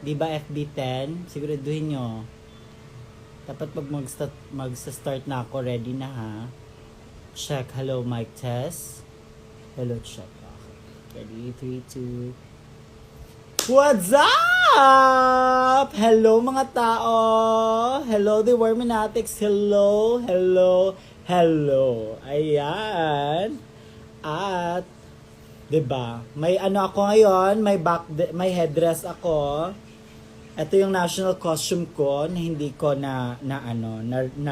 Di ba FB10? Siguraduhin nyo. Dapat pag mag-start na ako, ready na ha. Check, hello, mic test. Hello, check. Okay. Ready, 3, 2. What's up? Hello mga tao. Hello, the Worminatics. Hello, hello, hello. Ayan. At, diba, may ano ako ngayon, may headdress ako. Ito yung national costume ko na hindi ko na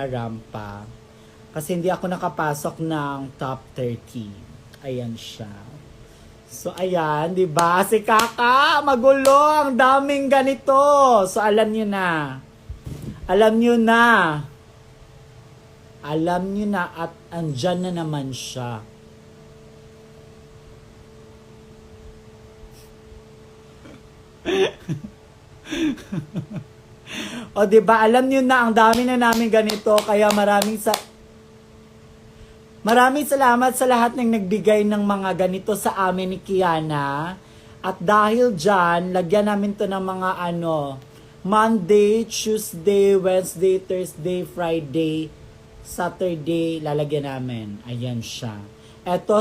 rampa. Kasi hindi ako nakapasok ng top 30. Ayan siya. So ayan, 'di ba? Si Kaka, magulo, ang daming ganito. So alam niyo na. Alam niyo na. Alam niyo na at andyan na naman siya. O 'di ba, alam niyo na ang dami na namin ganito kaya maraming salamat sa lahat ng nagbigay ng mga ganito sa amin ni Kiana. At dahil diyan, lagyan namin 'to ng mga Monday, Tuesday, Wednesday, Thursday, Friday, Saturday lalagyan namin. Ayan siya. Eto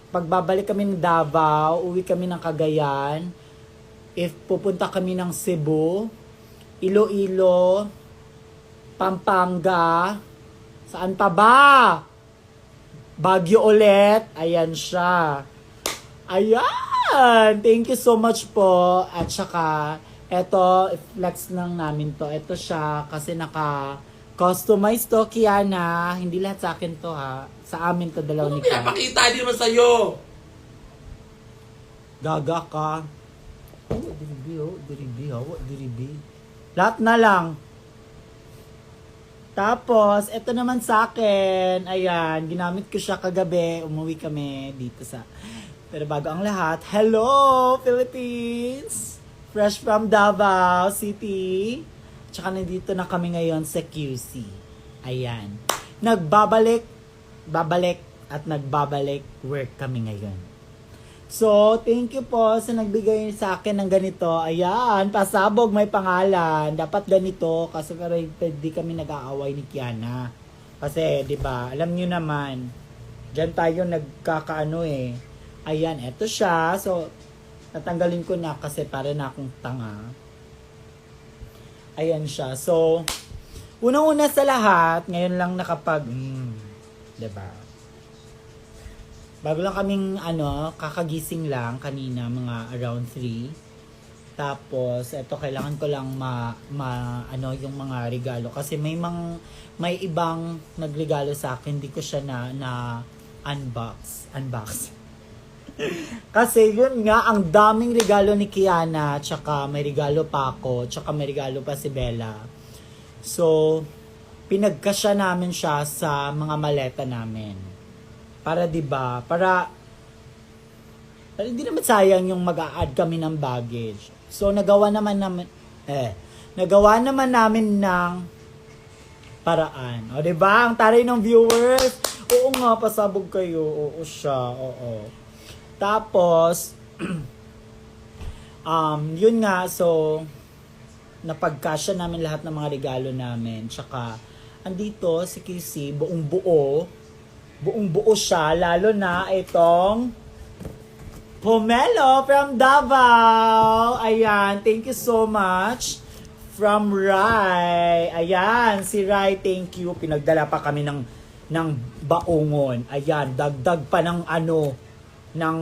pagbabalik kami ng Davao, uwi kami ng Cagayan. If pupunta kami ng Cebu, Iloilo, Pampanga, saan pa ba? Baguio ulit. Ayan siya. Ayan! Thank you so much po. At saka, eto, flex lang namin to. Eto siya, kasi naka-customize to, Kiana. Hindi lahat sa akin to, ha. Sa amin to, dalaw ni Kiana. Pinapakita din naman sa'yo. Gaga ka. Diribi. Lahat na lang. Tapos, ito naman sa akin. Ayan, ginamit ko siya kagabi. Umuwi kami dito sa... Pero bago ang lahat, hello, Philippines! Fresh from Davao City. Tsaka nandito na kami ngayon sa QC. Ayan. Babalik, at nagbabalik work kami ngayon. So, thank you po sa nagbigay sa akin ng ganito. Ayan, pasabog, may pangalan. Dapat ganito kasi pero hindi kami nag-aaway ni Kiana. Kasi, di ba, alam niyo naman, diyan tayo nagkakaano eh. Ayan, eto siya. So, natanggalin ko na kasi para na akong tanga. Ayan siya. So, unang-una sa lahat, ngayon lang di ba? Bago lang kaming kakagising lang kanina mga around 3. Tapos eto kailangan ko lang yung mga regalo kasi may ibang nagregalo sa akin, hindi ko siya na unbox. Kasi yun nga, ang daming regalo ni Kiana, tsaka may regalo pa ako, tsaka may regalo pa si Bella. So pinagkasya namin siya sa mga maleta namin. Para 'di ba? Para hindi naman sayang yung mag-a-add kami ng baggage. So nagawa naman namin ng paraan. O 'di ba? Ang taray ng viewers. Oo nga, pasabog kayo. Oo siya. Oo. Tapos yun nga, so napagkasya namin lahat ng mga regalo namin. Tsaka andito si QC, buong buo siya, lalo na itong pomelo from Davao. Ayan, thank you so much. From Rai. Ayan, si Rai, thank you. Pinagdala pa kami ng baongon. Ayan, dagdag pa ng ng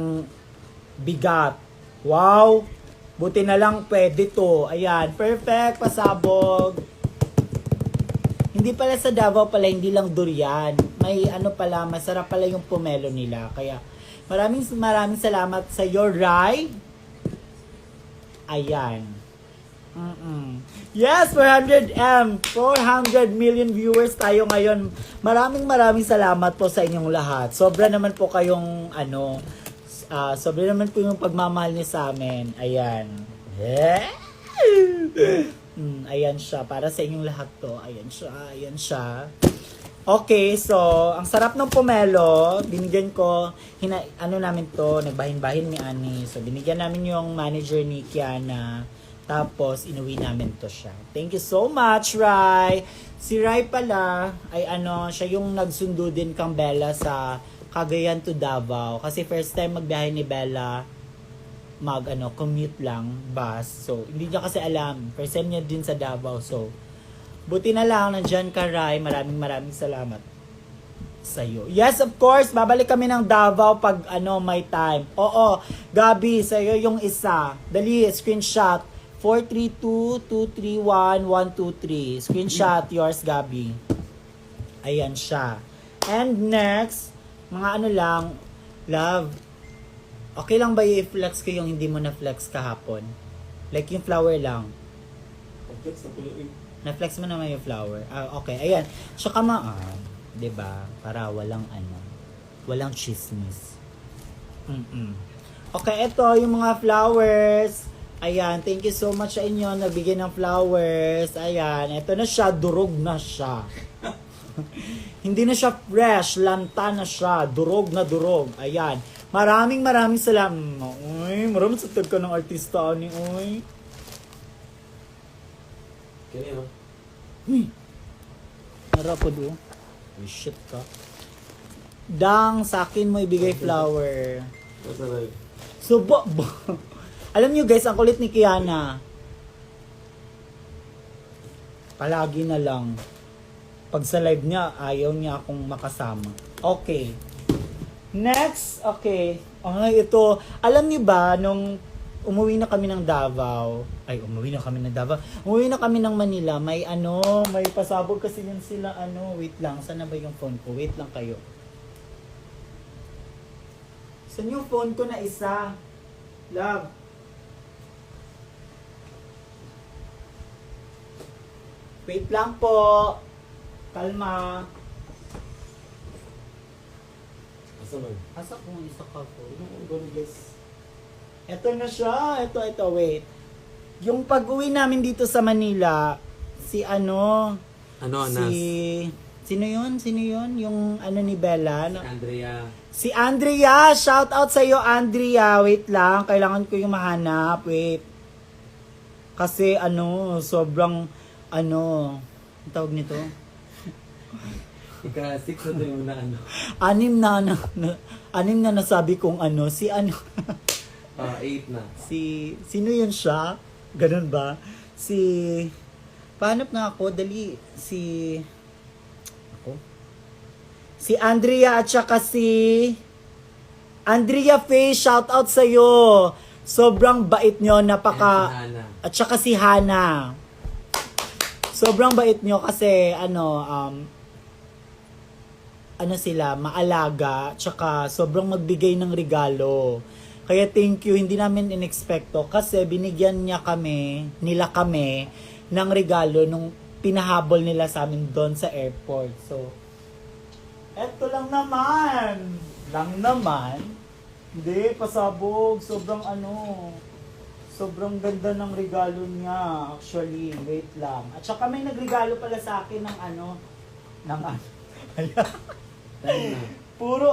bigat. Wow, buti na lang pwede to. Ayan, perfect, pasabog. Hindi pala sa Davao pala, hindi lang durian. May pala, masarap pala yung pomelo nila. Kaya maraming salamat sa iyo, Rai. Ayan. Yes, 400 million viewers tayo ngayon. Maraming salamat po sa inyong lahat. Sobra naman po kayong sobra naman po yung pagmamahal niyo sa amin. Ayan. Ayan siya. Para sa inyong lahat to. Ayan siya. Okay, so, ang sarap ng pomelo. Binigyan ko, namin to, nagbahin-bahin ni Ani. So, binigyan namin yung manager ni Kiana. Tapos, inuwi namin to siya. Thank you so much, Rai. Si Rai pala, ay siya yung nagsundo din kang Bella sa Cagayan to Davao. Kasi first time magbiyahe ni Bella, commute lang, bus. So, hindi niya kasi alam. First time niya din sa Davao. So, buti na lang, nandyan ka, Rai. Maraming salamat sa'yo. Yes, of course, babalik kami ng Davao pag may time. Oo, Gabi, sa'yo yung isa. Dali, screenshot. 432-231-123. Screenshot yours, Gabi. Ayan siya. And next, mga lang, love, okay lang ba i-flex ko yung hindi mo na-flex kahapon? Like yung flower lang. Na-flex mo naman yung flower. Okay, ayan. Tsaka diba? Para walang chismis. Okay, ito yung mga flowers. Ayan, thank you so much sa inyo. Nagbigay ng flowers. Ayan, ito na siya. Durog na siya. Hindi na siya fresh. Lanta na siya. Durog na durog. Ayan. Maraming salamat. Uy, maraming sa ka ng artista ni Uy. Kaya Uy. Narapod oh. Uy, shit ka. Dang, sa akin mo ibigay flower. So, alam niyo guys, ang kulit ni Kiana. Palagi na lang. Pag sa live niya, ayaw niya akong makasama. Okay. Next, okay. Ito. Alam niyo ba, nung umuwi na kami ng Davao, umuwi na kami ng Manila, may pasabog kasi yun sila, wait lang, sana ba yung phone ko? Wait lang kayo. Saan yung phone ko na isa? Love. Wait lang po. Kalma. Asa kung isa ka po? Guys. Ito na siya. Ito, wait. Yung pag-uwi namin dito sa Manila, Sino yun? Yung ni Bella? Andrea. Si Andrea! Shout out sa iyo, Andrea. Wait lang. Kailangan ko yung mahanap. Wait. Kasi sobrang ang tawag nito? Ika-6 na yung Anim na nasabi kong si 8 na. Sino yun siya? Ganun ba? Pahanap nga ako, dali. Si Andrea at saka Andrea Faye, shout out sa'yo. Sobrang bait nyo, at saka si Hana. Sobrang bait nyo kasi sila, maalaga, tsaka sobrang magbigay ng regalo. Kaya thank you, hindi namin inexpecto kasi binigyan nila kami ng regalo nung pinahabol nila sa amin doon sa airport. So, eto lang naman. Hindi, pasabog. Sobrang ganda ng regalo niya, actually. Wait lang. At saka may nagregalo pala sa akin ng Ayan. Puro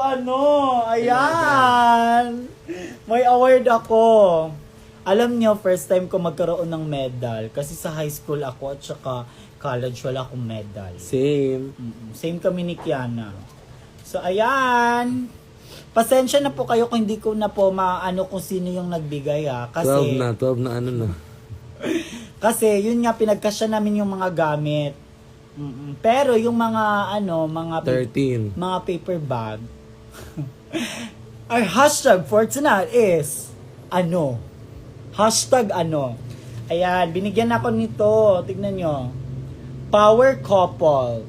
ayan. May award ako. Alam niyo, first time ko magkaroon ng medal. Kasi sa high school ako at saka college wala akong medal. Same. Same kami ni Kiana. So, ayan. Pasensya na po kayo kung hindi ko na po kung sino yung nagbigay Kasi 12 na na. Kasi yun nga pinagkasya namin yung mga gamit. Pero yung mga 13. Mga paper bag. Our hashtag for tonight is Hashtag Ayan, binigyan ako nito. Tignan nyo. Power couple.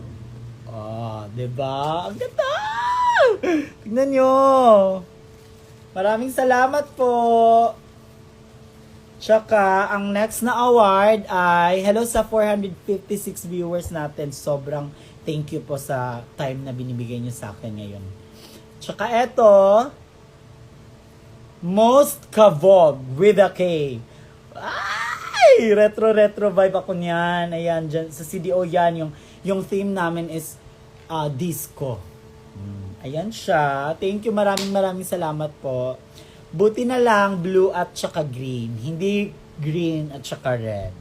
Diba? Ang ganda! Tignan nyo. Maraming salamat po. Tsaka, ang next na award ay, hello sa 456 viewers natin. Sobrang thank you po sa time na binibigay nyo sa akin ngayon. Tsaka eto, Most Kavog with a K. Ay! Retro vibe ako niyan. Ayan, dyan, sa CDO yan. Yung theme namin is disco. Ayan siya. Thank you, maraming salamat po. Buti na lang blue at saka green. Hindi green, at saka red.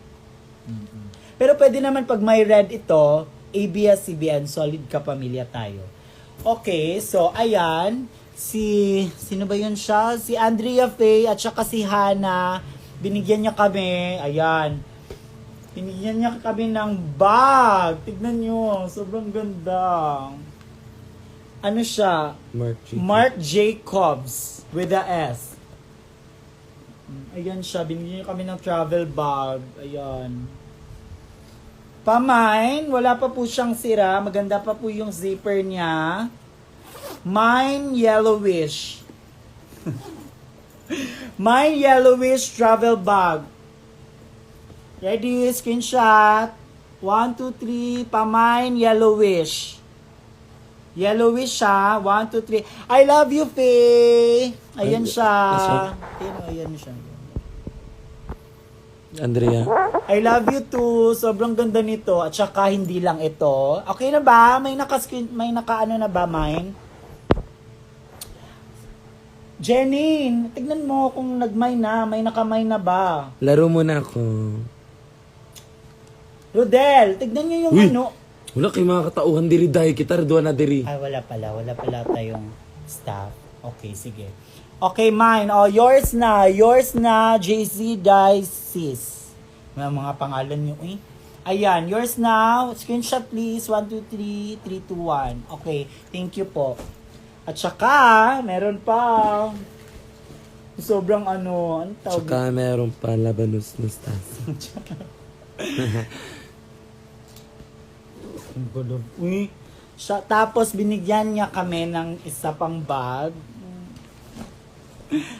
Pero pwede naman pag may red ito, ABS-CBN, solid kapamilya tayo. Okay, so ayan, sino ba yun siya? Si Andrea Faye at saka si Hana, binigyan niya kami, ayan, binigyan niya kami ng bag. Tignan nyo, sobrang ganda. Ano siya? Marc Jacobs with a S. Ayan siya, binigyan niya kami ng travel bag. Ayan. Pamine, wala pa po siyang sira. Maganda pa po yung zipper niya. Mine yellowish. Mine yellowish travel bag. Ready? Screenshot. 1, 2, 3. Pamine yellowish. Yellowish siya. 1, 2, 3. I love you, Faye. Ayan siya. Ayan siya. Andrea. I love you too. Sobrang ganda nito. At saka hindi lang ito. Okay na ba? May naka-ano na ba, mine? Jenny, tignan mo kung nag-mine na. May naka-mine na ba? Laro muna ako. Rodel, tignan nyo yung Uy! ano. Wala kayo mga katauhan diri dahil kita rin na diri. Ay, wala pala. Wala pala tayong staff. Okay, sige. Okay, mine. Oh, yours na. Yours na, JC Dices. May mga pangalan nyo eh. Ayan, yours now. Screenshot please. 1, 2, 3, 3, 2, 1. Okay, thank you po. At saka, meron pa. Sobrang ano, ang tawag. Tsaka meron pa labanos na staff. Ang gulo. Uy. Tapos binigyan niya kami ng isa pang bag.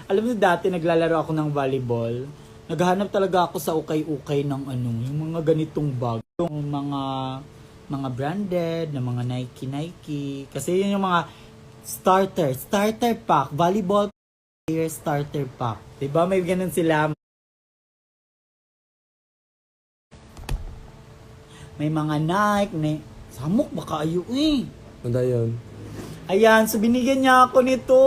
Alam mo dati naglalaro ako ng volleyball. Naghahanap talaga ako sa ukay-ukay ng ano, yung mga ganitong bag. Yung mga branded, na mga Nike. Kasi yun yung mga starter pack, volleyball player starter pack. 'Di ba may ganun sila? May mga Nike, samok baka ayo eh. Ano yun? Ayan, so binigyan niya ako nito.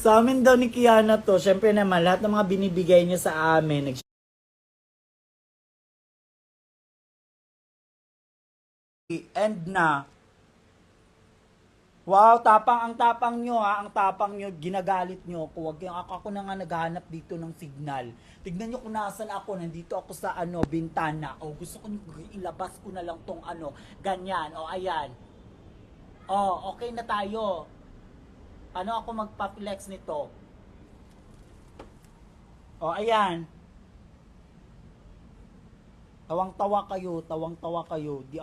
Sa amin daw ni Kiana to. Siyempre naman, lahat ng mga binibigay niya sa amin. End na. Wow, ang tapang nyo ha. Ang tapang nyo, ginagalit nyo ako. Ako na nga naghahanap dito ng signal. Tignan nyo kung nasan ako. Nandito ako sa bintana. O gusto ko ilabas ko na lang tong ganyan. O ayan. Oh, okay na tayo. Paano ako magpa-flex nito? Oh, ayan. Tawang-tawa kayo. Di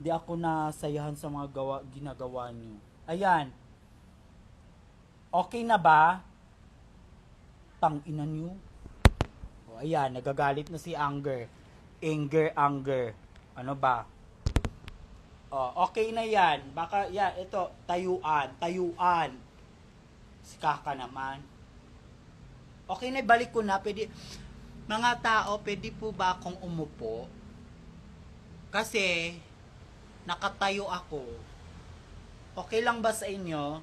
ako na sayahan sa mga ginagawa niyo. Ayan. Okay na ba? Tang-ina niyo. Oh, ayan, nagagalit na si Anger. Anger. Ano ba? Oh, okay na yan. Baka, ito, tayuan. Si Kaka naman. Okay na, balik ko na. Pwede, mga tao, pwede po ba akong umupo? Kasi, nakatayo ako. Okay lang ba sa inyo?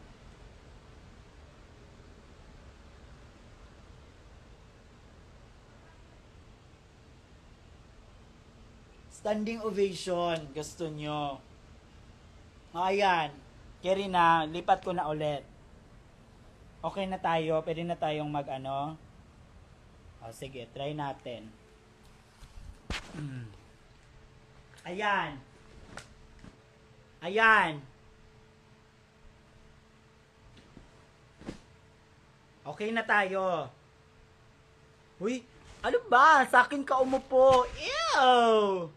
Standing ovation. Gusto nyo. Ayan. Carry na. Lipat ko na ulit. Okay na tayo. Pwede na tayong O, sige. Try natin. Ayan. Okay na tayo. Uy, ano ba? Sa akin ka umupo. Ew!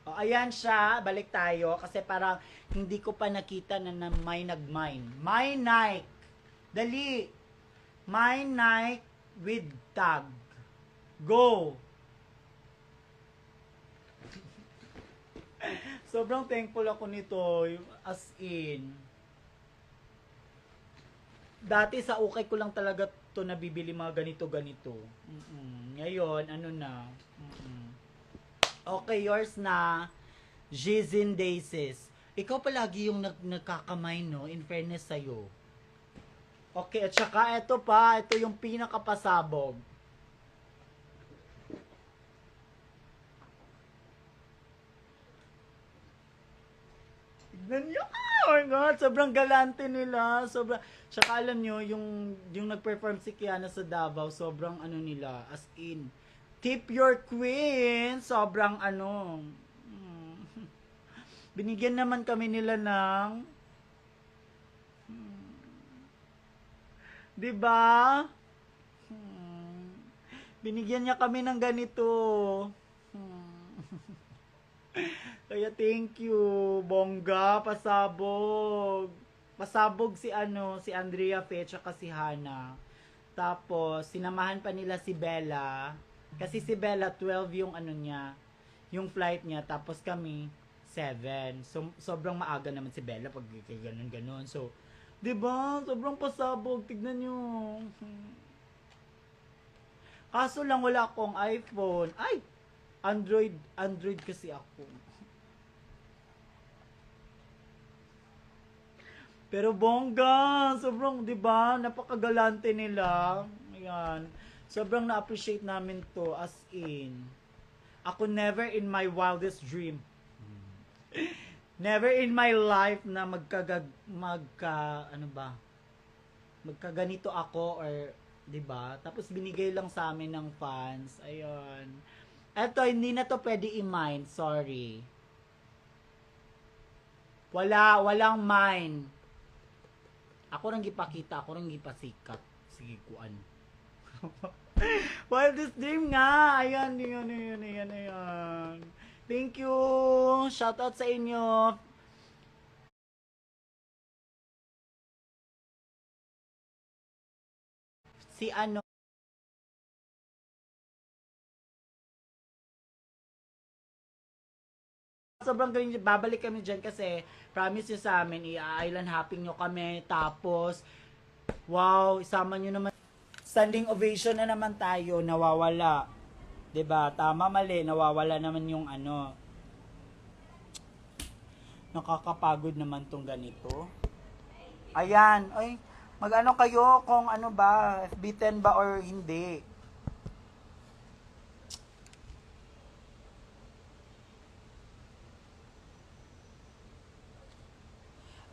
O, ayan siya. Balik tayo. Kasi parang hindi ko pa nakita na may nag-mine. My Nike. Dali. My Nike with tag. Go! Sobrang thankful ako nito. As in. Dati sa ukay ko lang talaga to nabibili mga ganito. Ngayon, ano na. Okay, yours na. Jizin Daces. Ikaw palagi yung nagkakamay, no? In fairness sa'yo. Okay, at saka ito pa, ito yung pinakapasabog. Tignan nyo! Oh my God, sobrang galante nila. Sobrang, tsaka alam nyo, yung nag-perform si Kiana sa Davao, sobrang ano nila, as in, tip your queen, sobrang ano, binigyan naman kami nila ng, 'di ba? Binigyan niya kami ng ganito. Kaya thank you, bongga, pasabog. Pasabog si ano, si Andrea Fe, tsaka si Hana. Tapos, sinamahan pa nila si Bella. Kasi si Bella, 12 yung ano niya, yung flight niya. Tapos kami, 7. So, sobrang maaga naman si Bella pag ganun-ganun. So, 'di ba? Sobrang pasabog. Tignan nyo. Kaso lang wala akong iPhone. Ay! Android kasi ako. Pero bongga, sobrang 'di ba? Napakagalante nila. Ayan. Sobrang na-appreciate namin 'to as in. Ako never in my wildest dream. Never in my life na magkaganito ako or 'di ba? Tapos binigay lang sa amin ng fans. Ayun. Eto, hindi na to pwede i-mine. Sorry. Walang mine. Ako nang gipakita, ako nang gipasikat. Sige, kuan. Wildest dream nga. Ayan. Thank you. Shout out sa inyo. Si ano, sobrang galing, babalik kami dyan kasi promise nyo sa amin, i-island hopping nyo kami, tapos wow, isama nyo naman, standing ovation na naman tayo, nawawala, 'di ba? Tama, mali, nawawala naman yung ano, nakakapagod naman tong ganito. Ayan, ay, mag-ano kayo kung ano ba, FB10 ba or hindi.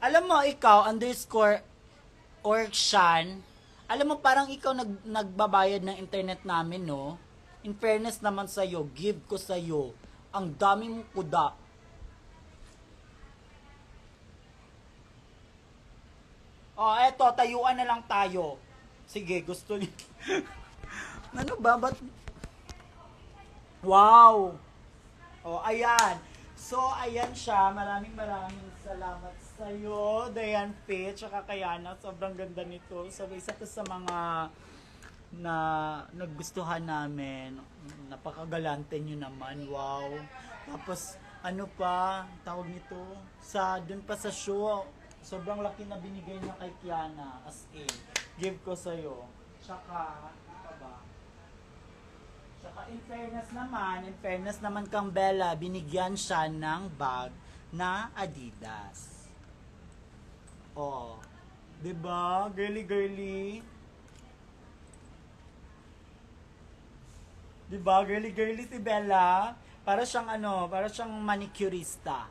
Alam mo, ikaw, underscore Orkshan, alam mo, parang ikaw nagbabayad ng internet namin, no? In fairness naman sa'yo, give ko sa'yo. Ang dami mong kuda. Oh, eto, tayuan na lang tayo. Sige, gusto niyo. Ano ba? Ba't? Wow! Oh, ayan. So, ayan siya. Maraming salamat sa'yo, Diane P. Tsaka Kayana. Sobrang ganda nito. So, isa to sa mga na naggustuhan namin. Napakagalante nyo naman. Wow. Tapos, ano pa, tawag nito, dun pa sa show, sobrang laki na binigay niya kay Kiana. As in, give ko sa'yo. Tsaka, ano pa ba? Tsaka in fairness naman kang Bella, binigyan siya ng bag na Adidas. Oh. 'Di ba? Girly. 'Di ba? Girly si Bella. Para siyang manicurista.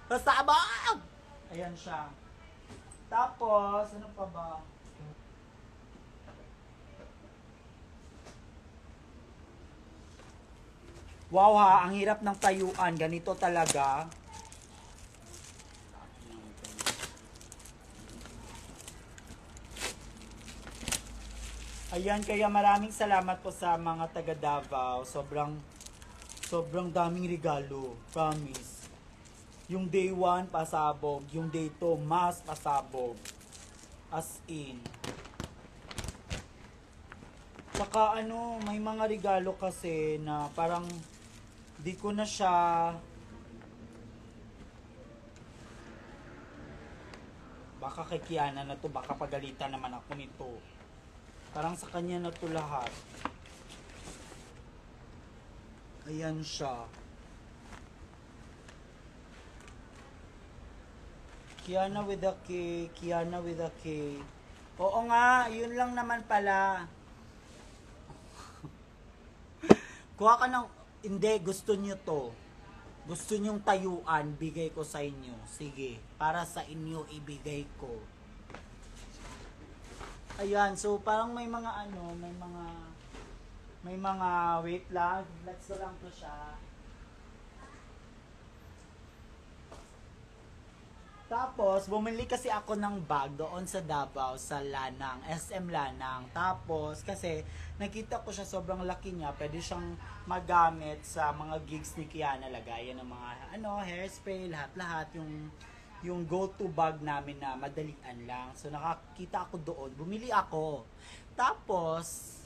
Pasabog! Ayan siya. Tapos, ano pa ba? Wow ha, ang hirap ng tayuan. Ganito talaga. Ayan, kaya maraming salamat po sa mga taga Davao. Sobrang daming regalo. Promise. Yung day 1, pasabog. Yung day 2, mas pasabog. As in. Saka may mga regalo kasi na parang di ko na siya, baka kay Kiana na to, baka pagalitan naman ako nito. Parang sa kanya na to lahat. Ayan siya. Kiana with a K. Kiana with a K. Oo nga, yun lang naman pala. Kuha ka ng... Hindi, gusto nyo to. Gusto nyong tayuan, bigay ko sa inyo. Sige, para sa inyo ibigay ko. Ayan, so parang may mga ano, may mga, wait lang, let's go lang to siya. Tapos, bumili kasi ako ng bag doon sa Davao, sa Lanang, SM Lanang. Tapos, kasi nakita ko siya sobrang laki niya, pwede siyang magamit sa mga gigs ni Kiana, lagayan ng mga hairspray, lahat-lahat, yung go-to bag namin na madalian lang. So, nakakita ako doon, bumili ako. Tapos,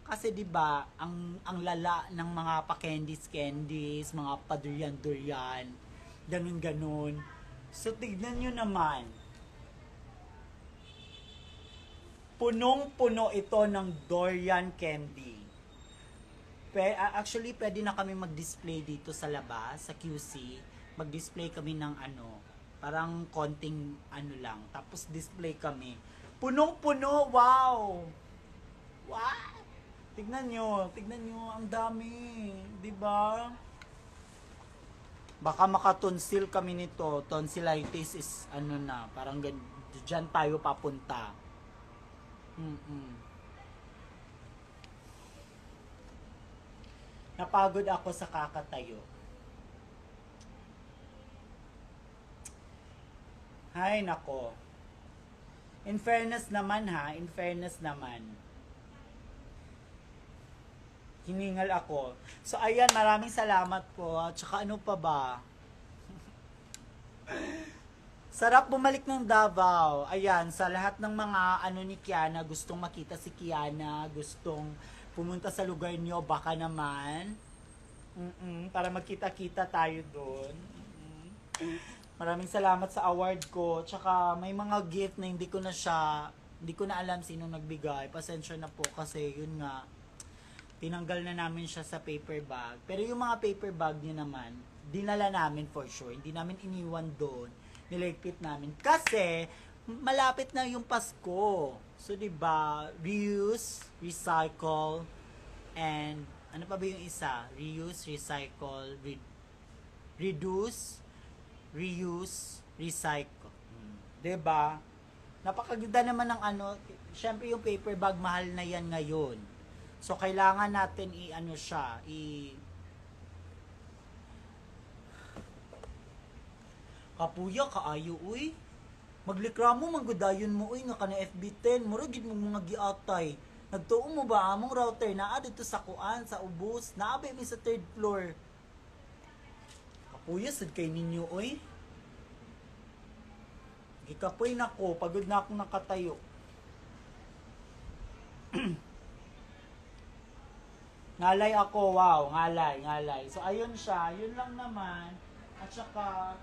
kasi 'di ba, ang lala ng mga pa-candies, mga pa-durian, ganun. So, tignan nyo naman. Punong-puno ito ng durian candy. Actually, pwede na kami mag-display dito sa labas, sa QC. Mag-display kami ng parang konting lang. Tapos display kami. Punong-puno, wow! Wow! Tignan nyo, ang dami. 'Di ba? Baka makatonsil kami nito. Tonsillitis is parang dyan tayo papunta. Napagod ako sa kakatayo. Hay nako. In fairness naman. Hiningal ako. So, ayan, maraming salamat po. At saka ano pa ba? Sarap bumalik ng Davao. Ayan, sa lahat ng mga ni Kiana, gustong makita si Kiana, gustong pumunta sa lugar niyo, baka naman. Para magkita-kita tayo doon. Maraming salamat sa award ko. Tsaka may mga gift na hindi ko na alam sino nagbigay. Pasensya na po kasi yun nga. Tinanggal na namin siya sa paper bag. Pero yung mga paper bag niya naman, dinala namin for sure. Hindi namin iniwan doon. Niligpit namin. Kasi, malapit na yung Pasko. So, diba, reuse, recycle, and, ano pa ba yung isa? Reuse, recycle, reduce, reuse, recycle. Diba? Napakaganda naman ng syempre yung paper bag, mahal na yan ngayon. So, kailangan natin Kapuya, kaayo, uy. Maglikramo, manggudayon mo, uy, nga ka na FB10. Muragid mo mga giatay. Nagtuo mo ba among router na dito sa kuan, sa ubos? Naabi mi sa 3rd floor. Kapuya, sad kay ninyo, uy. Gikapoy na ko, pagod na akong nakatayo. Ngalay ako, wow, ngalay. So, ayun siya, yun lang naman. At saka,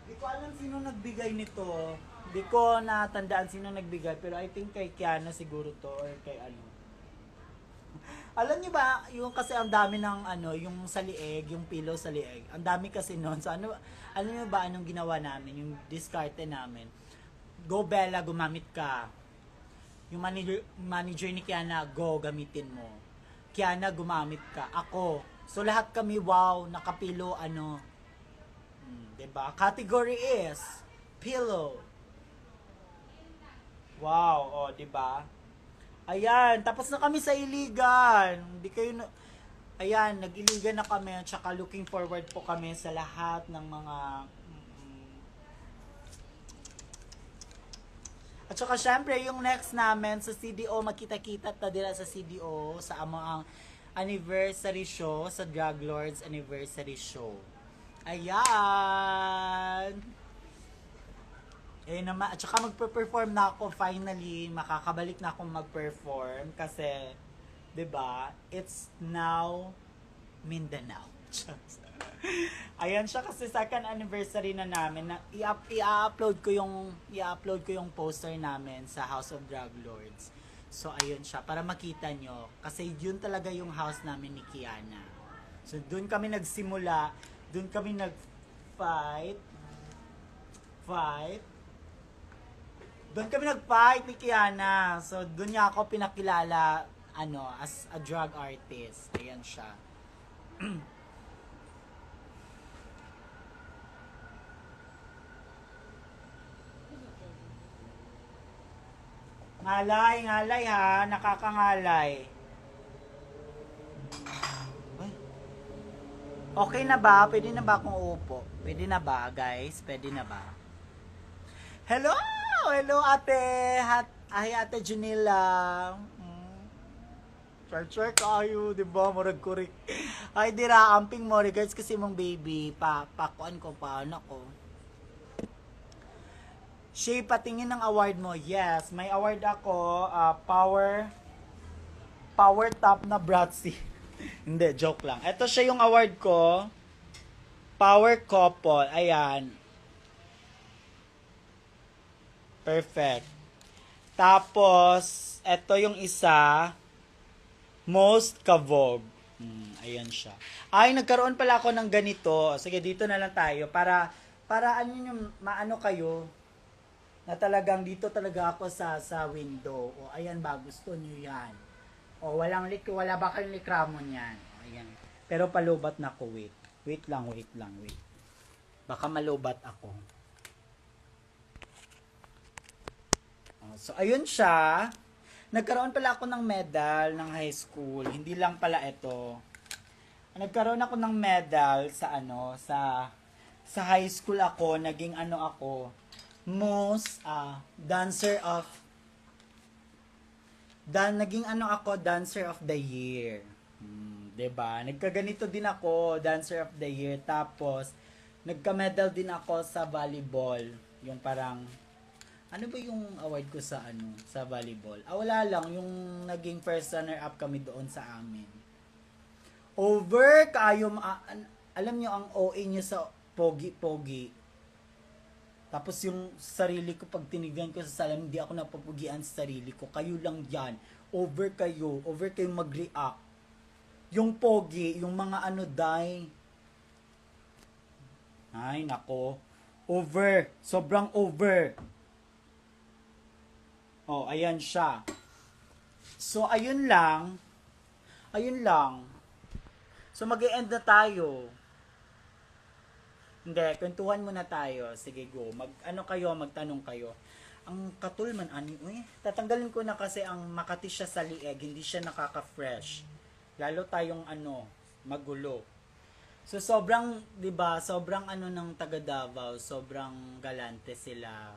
di ko alam sino nagbigay nito. Di ko natandaan sino nagbigay, pero I think kay Kiana siguro to, or kay Alam niyo ba, yung kasi ang dami ng yung sa lieg, yung pillow sa lieg. Ang dami kasi noon. So, alam niyo ba anong ginawa namin, yung diskarte namin? Go Bella, gumamit ka. Yung manager ni Kiana, go, gamitin mo. Kiana, gumamit ka. Ako. So, lahat kami, wow, nakapilo, diba? Category is pillow. Wow, diba? Ayan, tapos na kami sa Iligan. Ayan, nag-Iligan na kami. Tsaka looking forward po kami sa lahat ng mga At saka syempre, yung next namin sa CDO, makita-kita ta dila sa CDO sa amang anniversary show, sa Drug Lords anniversary show. Ayan! Naman, at saka magpe-perform na ako finally, makakabalik na akong mag-perform kasi, 'di ba? It's now Mindanao. Ayan siya kasi second anniversary na namin na i-upload ko yung poster namin sa House of Drug Lords. So ayun siya para makita nyo kasi yun talaga yung house namin ni Kiana. So doon kami nagsimula, doon kami nag-fight nag-fight. Doon kami nag-fight ni Kiana. So, doon niya ako pinakilala, as a drug artist. Ayan siya. Ngalay ha. Nakakangalay. Ay. Okay na ba? Pwede na ba akong uupo? Pwede na ba, guys? Pwede na ba? Hello! Hello, ate! Ay, ate Junila. Char kayo, di ba? Murag kurik. Ay, dira, amping mo, regards kasi mong baby. Pakuan ko, paano ko. Shay, patingin ng award mo. Yes, may award ako. Power top na Bratzy. Hindi, joke lang. Ito siya yung award ko. Power couple. Ayan. Perfect. Tapos, ito yung isa. Most kavog. Ayan siya. Ay, nagkaroon pala ako ng ganito. Sige, dito na lang tayo. Para yung maano kayo, na talagang dito talaga ako sa window. O, ayan ba, gusto nyo yan. O, wala ba kayong likramon yan. O, ayan. Pero palubat na ako, wait. Wait lang. Baka malubat ako. O, so, ayun siya. Nagkaroon pala ako ng medal ng high school. Hindi lang pala ito. Nagkaroon ako ng medal sa high school ako. Naging ako, most dancer of dancer of the year. 'Di ba? Nagkaganito din ako, dancer of the year. Tapos nagka-medal din ako sa volleyball. Yung parang ano ba yung award ko sa sa volleyball? Wala lang, yung naging first runner up kami doon sa amin. Over kayo alam niyo ang OA niyo sa pogi. Tapos yung sarili ko, pag tinignan ko sa salamin, hindi ako napapugian sa sarili ko. Kayo lang yan. Over kayo mag-react. Yung pogi, yung mga day. Ay, nako. Over. Sobrang over. Oh, ayan siya. So, ayun lang. So, mag-e-end na tayo. Hindi, kwentuhan muna tayo. Sige, go. Magtanong kayo. Ang katulman, tatanggalin ko na kasi ang makati siya sa lieg, hindi siya nakaka-fresh. Lalo tayong magulo. So, sobrang, di ba, sobrang ng taga Davao, sobrang galante sila.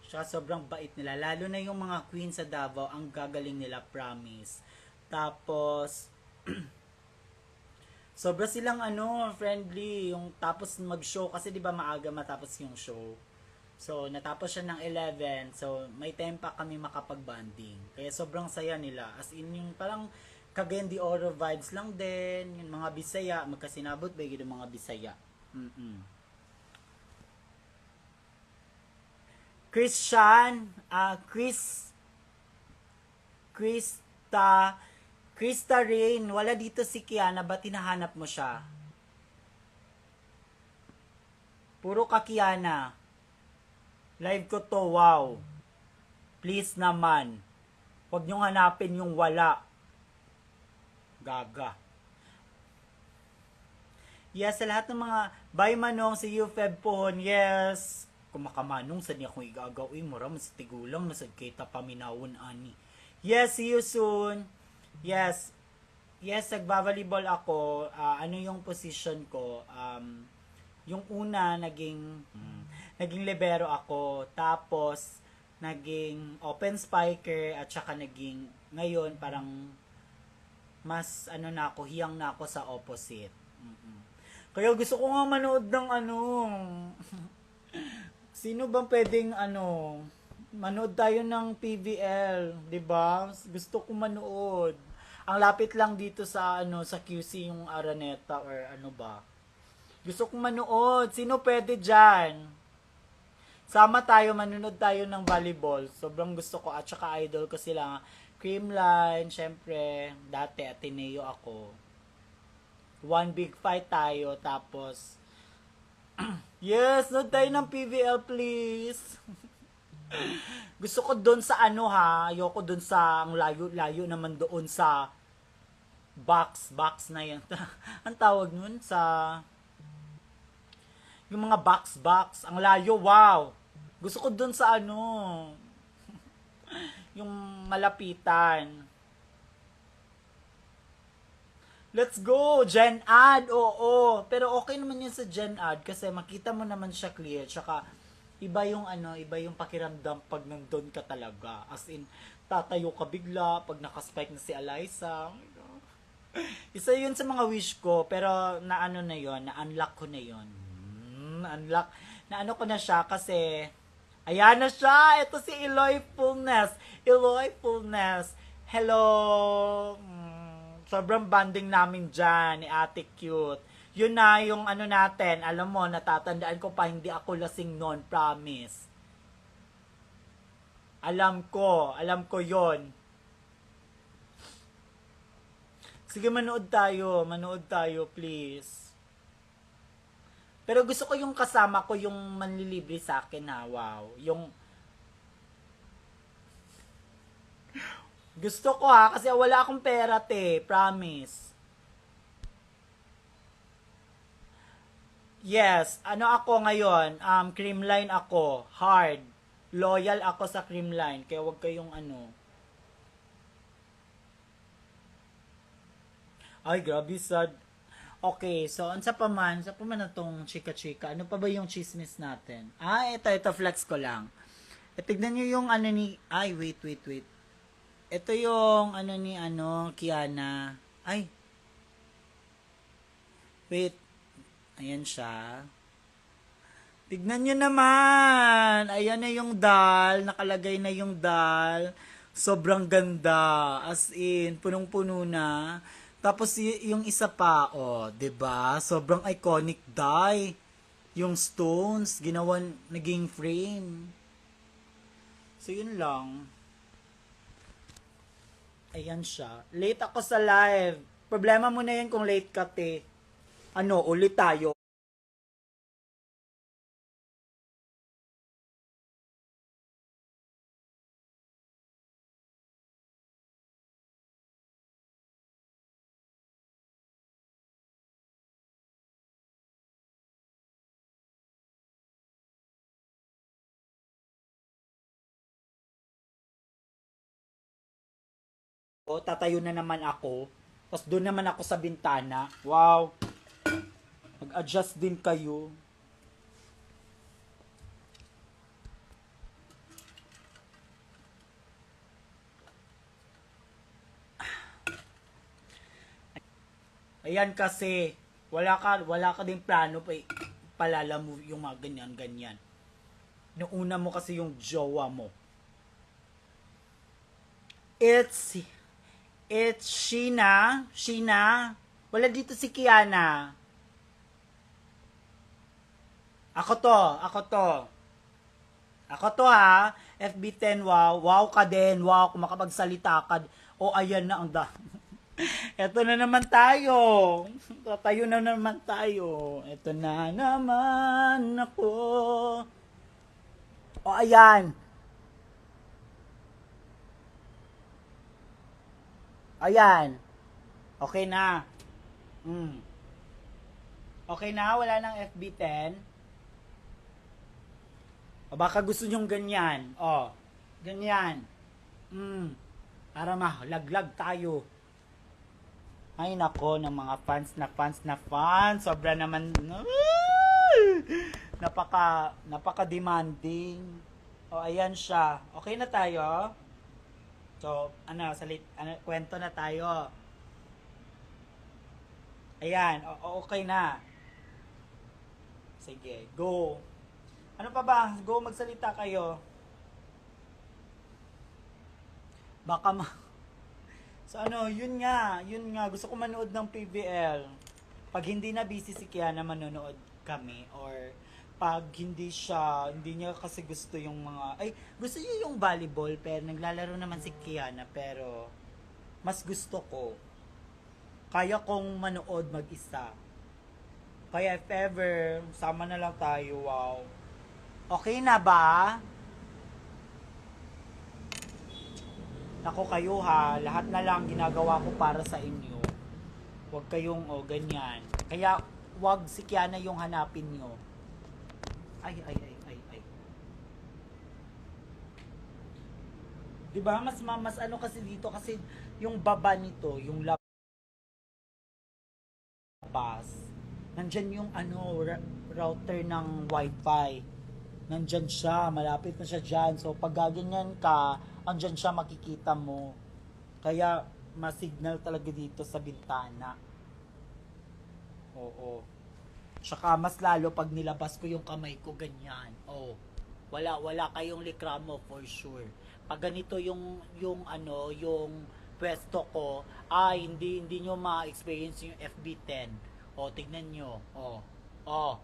Siya, sobrang bait nila. Lalo na yung mga queen sa Davao, ang gagaling nila, promise. Tapos, sobra silang friendly, yung tapos mag-show kasi 'di ba maaga matapos yung show. So natapos siya ng 11, so may time pa kami makapag-bonding. Kaya sobrang saya nila. As in yung parang Cagayan de Oro vibes lang din, yung mga Bisaya, magkasinabot ba yung mga Bisaya. Christian, Krista Rain, wala dito si Kiana, ba't hinahanap mo siya? Puro ka Kiana. Live ko to, wow. Please naman. Huwag niyong hanapin yung wala. Gaga. Yes, sa lahat ng mga bye Manong, see you Feb Pohon, yes. Kumakamanong, saan niya akong igagaw? Maram, sa tigulang, nasa kita paminawon, ani. Yes, see you soon. Yes, nagba-volleyball ako. Yung position ko? Yung una, naging libero ako. Tapos, naging open spiker. At saka ngayon, parang, mas, hiyang na ako sa opposite. Kaya gusto ko nga manood ng sino bang pwedeng, manood tayo ng PVL, 'di ba? Gusto ko manood. Ang lapit lang dito sa sa QC yung Araneta or ba. Gusto kong manood. Sino pwede diyan? Sama tayo, manood tayo ng volleyball. Sobrang gusto ko at saka idol ko sila. Creamline, syempre, dati Ateneo ako. One big fight tayo tapos Yes, nood tayo ng PVL, please. Gusto ko doon sa ano ha, ayoko doon sa ang layo-layo naman doon sa box na yan. Ang tawag nun sa yung mga box, ang layo, wow. Gusto ko doon sa ano, yung malapitan. Let's go! Gen Ad, oo. Pero okay naman yun sa Gen Ad kasi makita mo naman siya clear. Tsaka iba yung ano, iba yung pakiramdam pag nandun ka talaga. As in, tatayo ka bigla pag nakaspike na si Eliza. Oh my God. Isa yun sa mga wish ko, pero na ano na yun, na-unlock ko na yun. Unlock, na ano ko na siya kasi, ayan na siya! Ito si Eloy Fullness. Eloy Fullness. Hello! Sobrang banding namin dyan ni Ate Cute. Yun na yung ano natin, alam mo, natatandaan ko pa, hindi ako lasing noon, promise. Alam ko yon. Sige, manood tayo, please. Pero gusto ko yung kasama ko, yung manlilibre sa akin ha, wow. Yung gusto ko ha, kasi wala akong pera te, promise. Yes, ano ako ngayon, creamline ako, hard. Loyal ako sa creamline, kaya wag kayong ano. Ay, grabe sad. Okay, so sa paman na tong chika-chika. Ano pa ba yung chismis natin? Ito flex ko lang. Tignan nyo yung ano ni, ay, wait. Ito yung ano ni Kiana. Ay. Wait. Ayan siya. Tignan nyo naman. Ayan na yung doll. Nakalagay na yung doll. Sobrang ganda. As in, punong-puno na. Tapos yung isa pa, oh, 'di ba? Sobrang iconic die. Yung stones, ginawan naging frame. So yun lang. Ayan siya. Late ako sa live. Problema mo na yan kung late ka, te. Ano, ulit tayo. Tatayo na naman ako. Tapos doon naman ako sa bintana. Wow. Mag-adjust din kayo. Ayan kasi, wala ka din plano pa palala mo yung mga ganyan. Nuuna mo kasi yung jowa mo. It's Sheena. Wala dito si Kiana. Ako to ha. FB10, wow. Wow ka din. Wow, kung makapagsalita ka. O, ayan na ang Eto na naman tayo. Tatayo na naman tayo. Eto na naman ako. O, ayan. Ayan. Okay na. Okay na, wala nang FB10. O baka gusto nyong ganyan. O, ganyan. Para malaglag tayo. Ay nako, ng mga fans. Sobra naman. Napaka demanding. O, ayan siya. Okay na tayo. So, kwento na tayo. Ayan, okay na. Sige, go. Ano pa ba? Go, magsalita kayo. Baka So yun nga. Gusto ko manood ng PVL. Pag hindi na busy si Kiana, manonood kami. Or pag hindi niya kasi gusto yung mga, gusto niya yung volleyball, pero naglalaro naman si Kiana, pero mas gusto ko, kaya kong manood mag-isa. Kaya if ever, sama na lang tayo, wow. Okay na ba? Nako kayo ha, lahat na lang ginagawa ko para sa inyo. Huwag kayong, ganyan. Kaya, wag si Kiana yung hanapin nyo. Ay. Diba? Mas ano kasi dito, kasi yung baba nito, yung labas, nandyan yung router ng wifi. Nandyan siya, malapit na siya dyan. So, pag gaganyan ka, andyan siya, makikita mo. Kaya, mas-signal talaga dito sa bintana. Oo. Tsaka, mas lalo pag nilabas ko yung kamay ko, ganyan. Oh. Wala kayong likramo for sure. Pag ganito yung pwesto ko, hindi nyo ma-experience yung FB10. O, tignan nyo. O.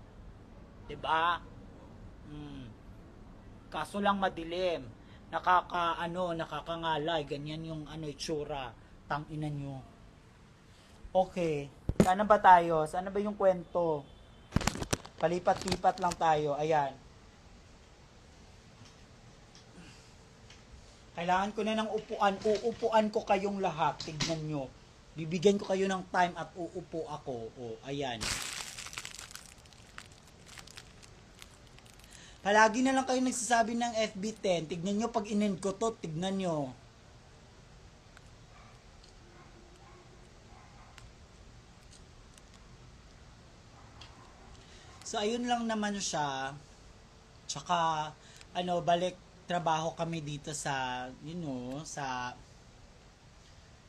'Di ba? Kaso lang madilim. Nakakangalay. Ganyan yung itsura. Tangina nyo. Okay. Saan ba tayo? Saan ba yung kwento? Palipat-lipat lang tayo. Ayan. Kailangan ko na ng upuan. Uupuan ko kayong lahat. Tignan nyo. Bibigyan ko kayo ng time at uupo ako. Ayan. Palagi na lang kayo nagsasabi ng FB10. Tignan nyo pag in-end ko to. Tignan nyo. So, ayun lang naman siya. Tsaka, balik trabaho kami dito sa, sa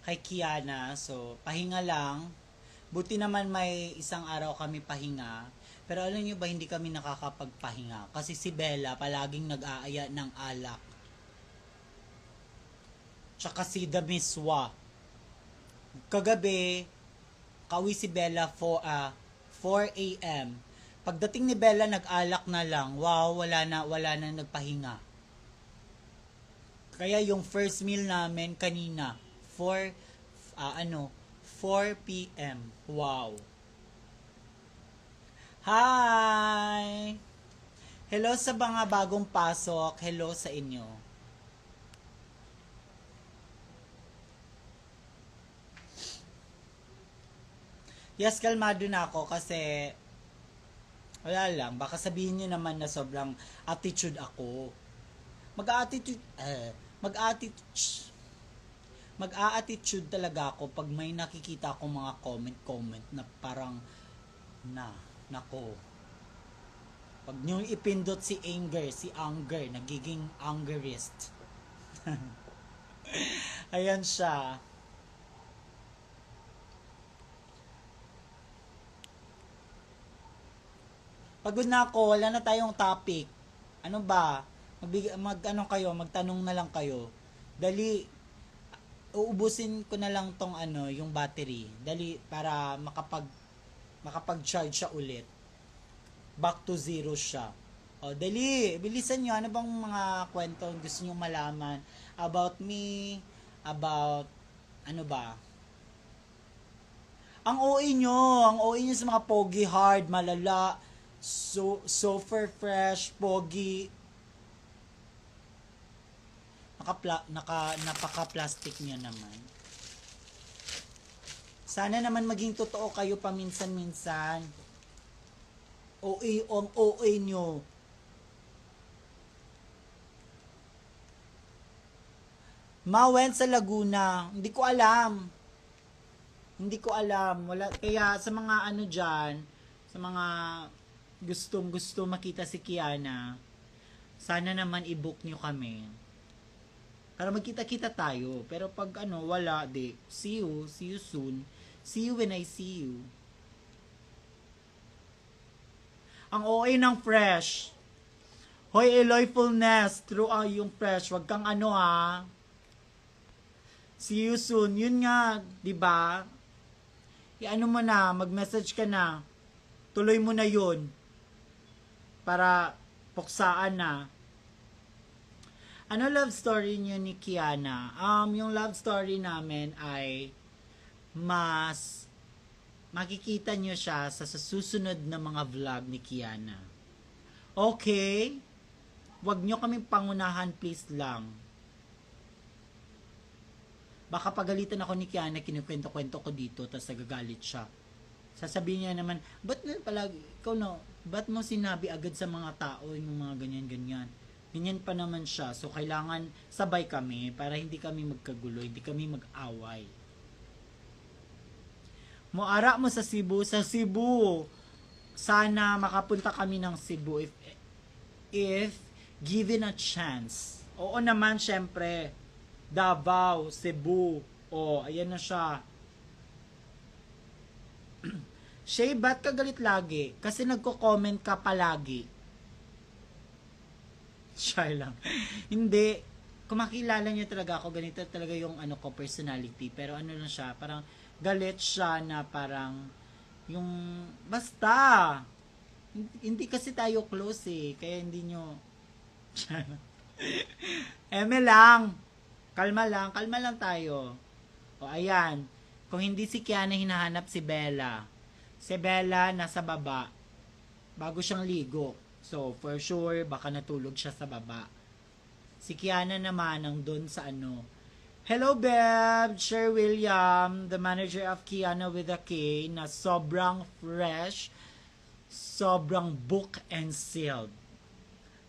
kay Kiana. So, pahinga lang. Buti naman may isang araw kami pahinga. Pero alam nyo ba, hindi kami nakakapagpahinga. Kasi si Bella palaging nag-aaya ng alak. Tsaka si Damiswa. Kagabi, kauwi si Bella 4 a.m. Pagdating ni Bella, nag-alak na lang. Wow, wala na nagpahinga. Kaya yung first meal namin kanina, 4 p.m. Wow. Hi! Hello sa mga bagong pasok. Hello sa inyo. Yes, kalmado na ako kasi wala lang. Baka sabihin nyo naman na sobrang attitude ako. Mag-a-attitude talaga ako pag may nakikita akong mga comment na parang nako. Pag nyo ipindot si anger, nagiging angerist. Ayan siya. Pagod na ako, wala na tayong topic. Ano ba? Magtanong na lang kayo. Dali, uubusin ko na lang tong yung battery. Dali, para makapag-charge siya ulit. Back to zero siya. Dali, bilisan nyo. Ano bang mga kwento gusto nyo malaman about me, about, ang OA nyo sa mga pogi hard, malala, super fresh, pogi, napaka-plastic nyo naman. Sana naman maging totoo kayo paminsan-minsan. OA nyo. Mawen sa Laguna. Hindi ko alam. Wala. Kaya sa mga dyan, sa mga gusto makita si Kiana, sana naman i-book nyo kami. Para magkita-kita tayo. Pero pag wala, see you soon. See you when I see you. Ang OA ng fresh. Hoy, Eloyfulness, through yung fresh. Wag kang ha. See you soon. Yun nga, 'di ba? Mo na, mag-message ka na. Tuloy mo na 'yun. Para puksaan na. Ano love story niyo ni Kiana? Yung love story namin ay mas makikita nyo siya sa susunod na mga vlog ni Kiana. Okay? Huwag nyo kaming pangunahan, please lang. Baka pagalitan ako ni Kiana, kinukwento-kwento ko dito, tapos nagagalit siya. Sasabihin niya naman, ba't mo palagi, ba't mo sinabi agad sa mga tao yung mga ganyan-ganyan? Ganyan pa naman siya. So, kailangan sabay kami para hindi kami magkagulo, hindi kami mag-away. Muara mo sa Cebu. Sa Cebu, sana makapunta kami ng Cebu if given a chance. Oo naman, syempre. Davao, Cebu. Oh, ayan na siya. Shay, ba't ka galit lagi? Kasi nagko-comment ka palagi. Siya lang. Hindi. Kung makilala niyo talaga ako, ganito talaga yung ko, personality. Pero ano lang siya, parang galit siya na parang yung basta hindi kasi tayo close kaya hindi nyo kalma lang tayo. O ayan, kung hindi si Kiana hinahanap si Bella nasa baba bago siyang ligo, so for sure baka natulog siya sa baba. Si Kiana naman ang doon sa Hello, Beb! Sher William, the manager of Kiana with a K, na sobrang fresh, sobrang book and sealed.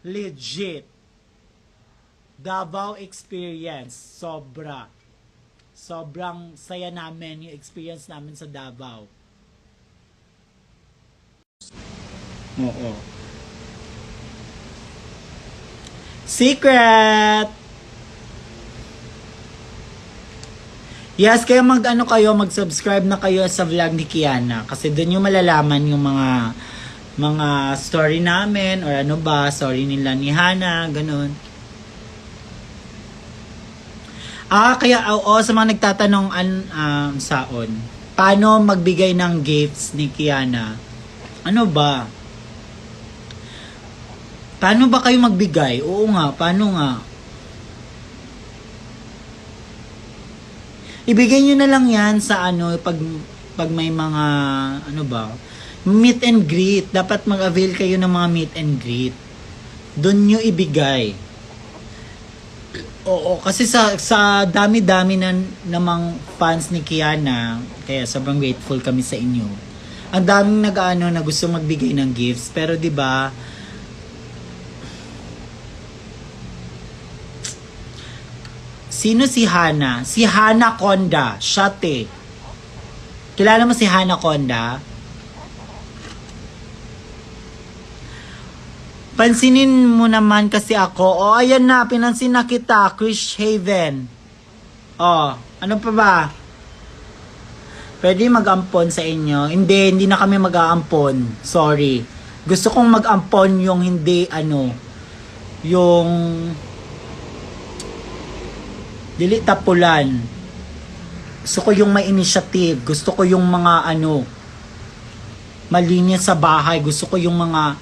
Legit. Davao experience. Sobrang saya namin yung experience namin sa Davao. Oo. Secret! Yes, kaya mag-subscribe na kayo sa vlog ni Kiana kasi doon yung malalaman yung mga story namin or story nila ni Hana, ganun. Kaya sa mga nagtatanong saon, paano magbigay ng gifts ni Kiana? Paano ba kayo magbigay? Oo nga, paano nga? Ibigay nyo na lang yan sa pag may mga, meet and greet. Dapat mag-avail kayo ng mga meet and greet. Doon nyo ibigay. Oo, kasi sa dami-dami namang fans ni Kiana, kaya sobrang grateful kami sa inyo. Ang daming na gusto magbigay ng gifts, pero 'di ba? Sino si Hana? Si Hana Conda. Shate. Kilala mo si Hana Conda? Pansinin mo naman kasi ako. Ayan na. Pinansin na kita. Chris Haven. Ano pa ba? Pwede mag-ampon sa inyo? Hindi na kami mag-aampon. Sorry. Gusto kong mag-ampon yung hindi, yung dili tapulan. Gusto ko yung may initiative. Gusto ko yung mga malinis sa bahay. Gusto ko yung mga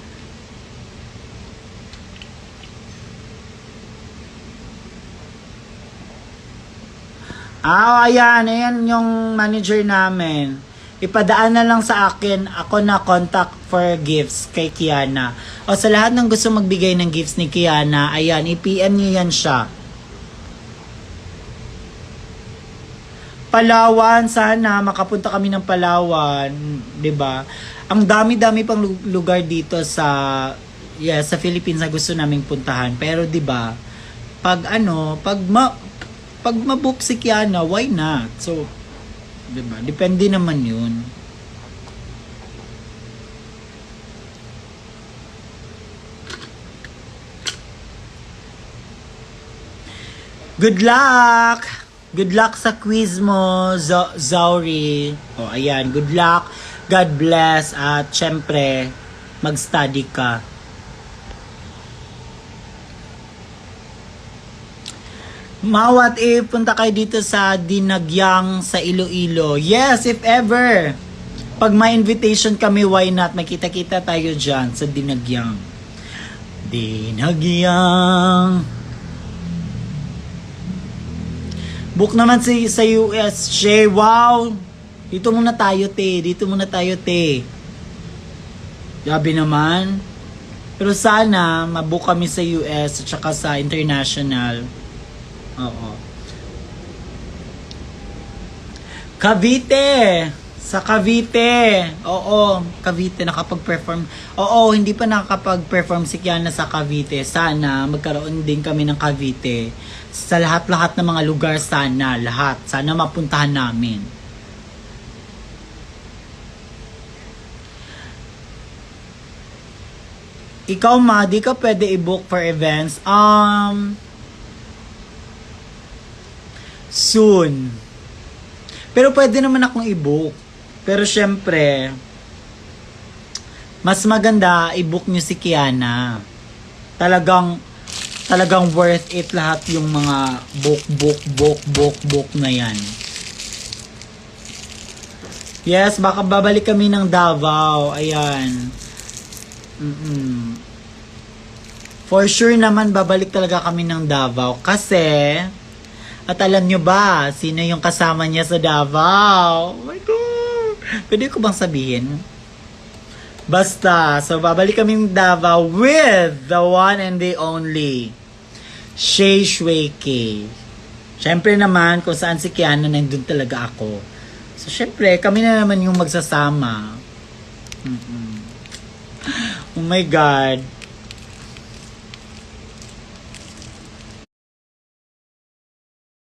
ayan yung manager namin. Ipadaan na lang sa akin. Ako na contact for gifts kay Kiana. O sa lahat ng gusto magbigay ng gifts ni Kiana, ayan, i-PM niyo yan siya. Palawan, sana makapunta kami ng Palawan, 'di ba? Ang dami-dami pang lugar dito sa Philippines na gusto naming puntahan. Pero 'di ba? Pag mabook si Kiana, why not? So, 'di ba? Depende naman 'yun. Good luck! Good luck sa quiz mo, Zauri. Ayan, good luck. God bless. At syempre, mag-study ka. Mawat punta kayo dito sa Dinagyang sa Iloilo. Yes, if ever. Pag may invitation kami, why not? Makita-kita tayo dyan sa Dinagyang. Dinagyang. Book naman sa USJ. Wow! Dito muna tayo, te. Dito muna tayo, te. Grabe naman. Pero sana, mabook kami sa US at saka sa international. Oo. Cavite! Sa Cavite! Oo, Cavite nakapag-perform. Oo, hindi pa nakakapag-perform si Kiana sa Cavite. Sana magkaroon din kami ng Cavite. Sa lahat-lahat ng mga lugar sana, lahat. Sana mapuntahan namin. Ikaw, ma, di ka pwede i-book for events? Soon. Pero pwede naman akong i-book. Pero syempre, mas maganda i-book nyo si Kiana. Talagang worth it lahat yung mga book na yan. Yes, baka babalik kami ng Davao. Ayan. For sure naman babalik talaga kami ng Davao kasi at alam nyo ba sino yung kasama niya sa Davao? Oh my God! Pwede ko bang sabihin? Basta, so babalik kami ng Davao with the one and the only Shay Shuike. Syempre naman kung saan si Kiana nandun talaga ako. So syempre kami na naman yung magsasama. Oh my God.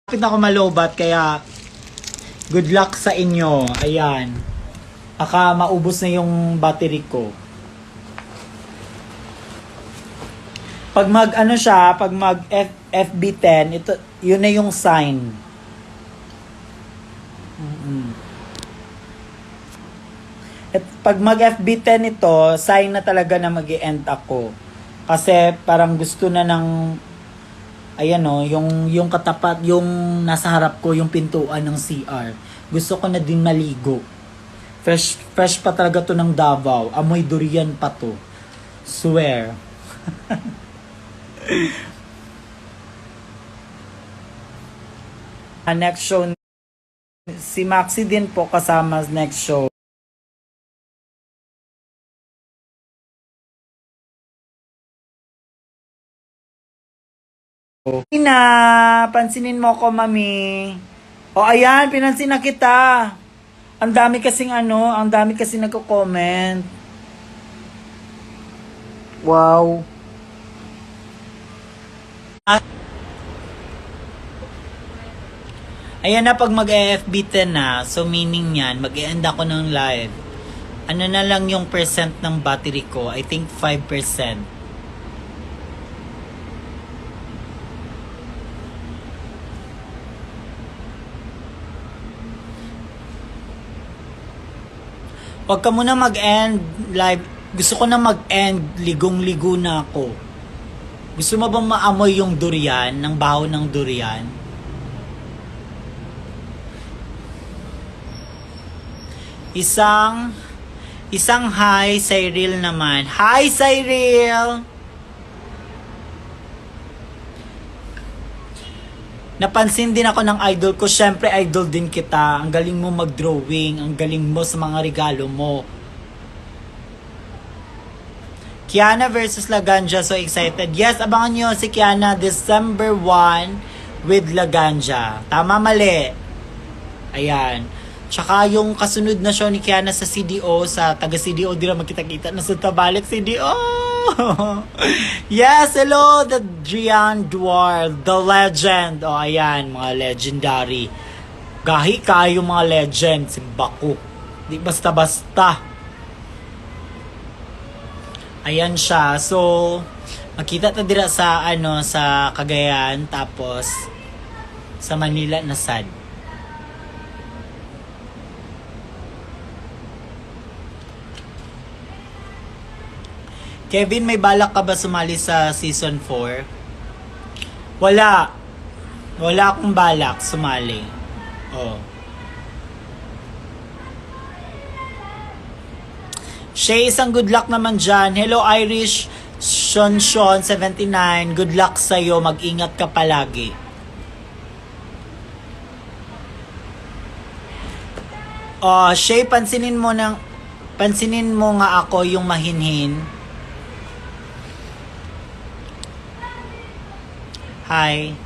Bakit ako malobat kaya good luck sa inyo. Ayan. Baka maubos na yung battery ko. Pag mag FB10, ito, yun na yung sign. At pag mag FB10 ito, sign na talaga na mag-e-end ako. Kasi parang gusto na ng ayan o, yung katapat, yung nasa harap ko, yung pintuan ng CR. Gusto ko na din maligo. Fresh pa talaga to ng Davao. Amoy durian pa to. Swear. Next show, si Maxi din po kasama next show. Ina, pansinin mo ko, mami. O ayan, pinansin na kita. Ang dami kasing nagko-comment. Wow. Ayan na, pag mag-FB10 na, so meaning yan, mag-e-end ako ng live. Ano na lang yung percent ng battery ko? I think 5%. Huwag ka muna mag-end live. Gusto ko na mag-end. Ligong-ligo na ako. Gusto mo bang maamoy yung durian? Ng baho ng durian? Isang hi, Cyril naman. Hi, Cyril! Napansin din ako ng idol ko. Syempre, idol din kita. Ang galing mo mag-drawing. Ang galing mo sa mga regalo mo. Kiana versus Laganja. So excited. Yes, abangan nyo si Kiana December 1 with Laganja. Tama, mali. Ayan. Tsaka yung kasunod na show ni Kiana sa CDO, sa taga-CDO, di na magkita-kita na sa Tabalik CDO. Yes, hello, the Gian Duar, the legend. O, ayan, mga legendary. Gahi kayo mga legend, si Baku. Di basta-basta. Ayan siya. So, makita ta dira sa, sa Cagayan, tapos, sa Manila na sad. Kevin, may balak ka ba sumali sa season 4? Wala. Wala akong balak sumali. Oh. Shay, isang good luck naman dyan. Hello, Irish Sean 79. Good luck sa'yo. Mag-ingat ka palagi. Oh, Shay, pansinin mo nga ako yung mahinhin. Hi.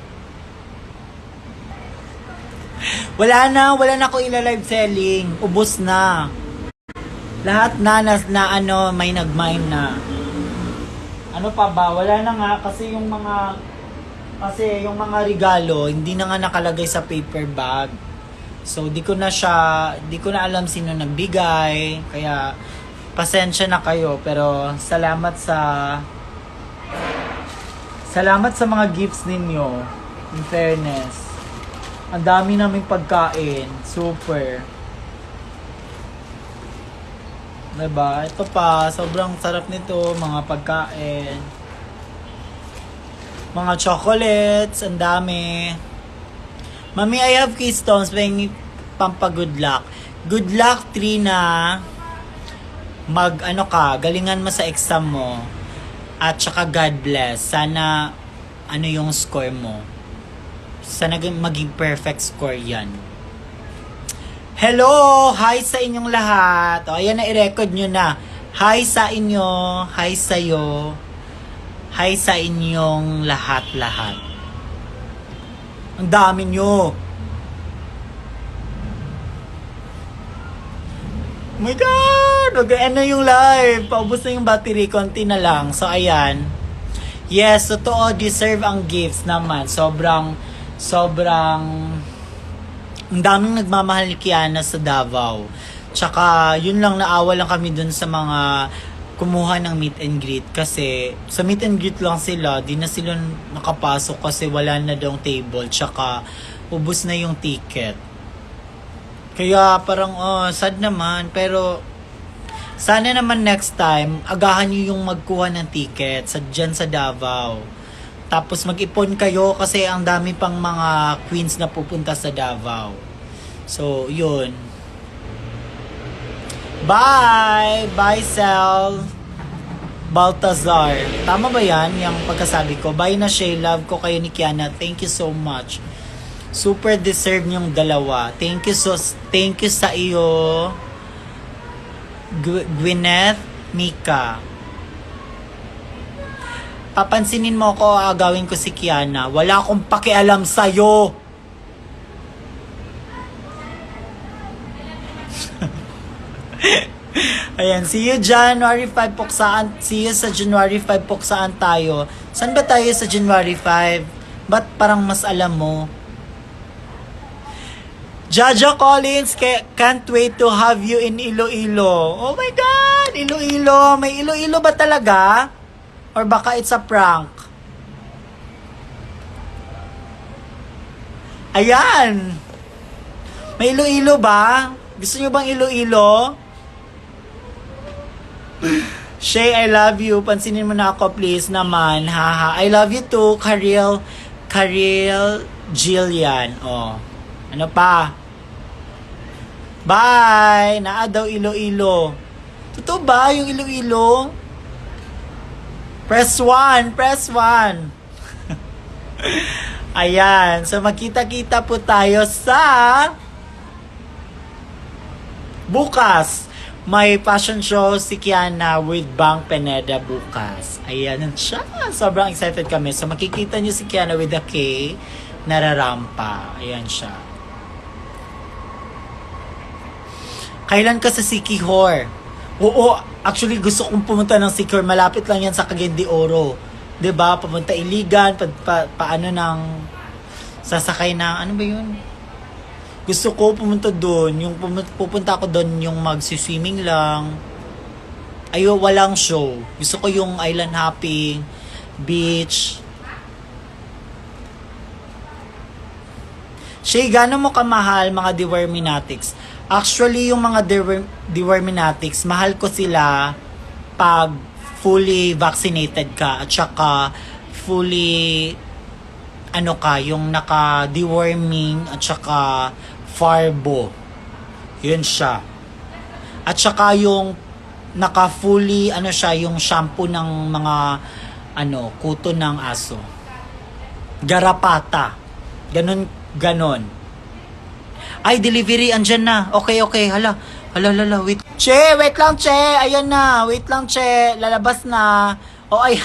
Wala na ako ila-live selling. Ubus na. Lahat na ano, may nag-mine na. Ano pa ba? Wala na nga kasi yung mga regalo hindi na nga nakalagay sa paper bag. So di ko na alam sino nagbigay, kaya pasensya na kayo, pero salamat sa mga gifts ninyo. In fairness, ang dami naming pagkain, super. Diba? Ito pa, sobrang sarap nito, mga pagkain. Mga chocolates, ang dami. Mami, I have keystones, paying pampa-good luck. Good luck, Trina. Galingan mo sa exam mo. At saka God bless. Sana, yung score mo. Sana maging perfect score yan. Hello! Hi sa inyong lahat. O, ayan na, i-record nyo na. Hi sa inyo. Hi sa'yo. Hi sa inyong lahat-lahat. Ang dami nyo. Oh my God! Ano yung live? Paubos na yung battery. Konti na lang. So, ayan. Yes, totoo. Deserve ang gifts naman. Sobrang ang daming nagmamahal ni Kiana sa Davao. Tsaka, yun lang, naawa lang kami dun sa mga kumuha ng meet and greet. Kasi, sa meet and greet lang sila, di na sila nakapasok kasi wala na daw table. Tsaka, ubos na yung ticket. Kaya, parang, sad naman. Pero, sana naman next time, agahan nyo yung magkuha ng ticket dyan sa Davao. Tapos mag-ipon kayo kasi ang dami pang mga queens na pupunta sa Davao. So, yun. Bye! Bye, Sel Baltazar. Tama ba yan? Yung pagkasabi ko. Bye na, Shay. Love ko kayo ni Kiana. Thank you so much. Super deserve niyong dalawa. Thank you sa iyo, Gwyneth Mika. Papansinin mo ko, agawin ko si Kiana. Wala akong pakialam sa'yo. Ayan, see you January 5 puksaan. See you sa January 5 puksaan tayo. Saan ba tayo sa January 5? Ba't parang mas alam mo? Jaja Collins, can't wait to have you in Iloilo. Oh my God! Iloilo. May Iloilo ba talaga? Or baka it's a prank? Ayan! May Iloilo ba? Gusto nyo bang Iloilo? Shay, I love you. Pansinin mo na ako, please naman. Haha. I love you too, Karil Jillian. Oh. Ano pa? Bye! Naa daw Iloilo. Totoo ba yung Iloilo? Press 1! Press 1! Ayan. So, magkita-kita po tayo sa bukas. May fashion show si Kiana with Bang Pineda bukas. Ayan siya. Sobrang excited kami. So, makikita niyo si Kiana with a K. Nararampa. Ayan siya. Kailan ka sa Sikihor? Oo, actually gusto kong pumunta ng Sikihor. Malapit lang yan sa Cagayan de Oro. 'Di ba? Pumunta Iligan, paano ng sasakay na, ano ba 'yun? Gusto ko pumunta doon, yung pupunta ako doon yung magsi-swimming lang. Walang show. Gusto ko yung island hopping, beach. Shay, gano'n mo kamahal mga Deworminatics? Actually, yung mga Deworminatics, mahal ko sila pag fully vaccinated ka at saka fully yung naka-deworming at saka farbo. Yun siya. At saka yung naka-fully yung shampoo ng mga kuto ng aso. Garapata. Ganon. Ay, delivery, andyan na. Okay, hala. Hala, wait. Che, wait lang, Che. Ayan na. Wait lang, Che. Lalabas na. Oh, ay.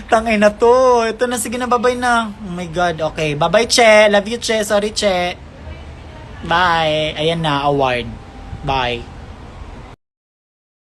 Tangay na to. Ito na, sige na, bye-bye na. Oh my God, okay. Bye-bye, Che. Love you, Che. Sorry, Che. Bye. Ayan na, award. Bye.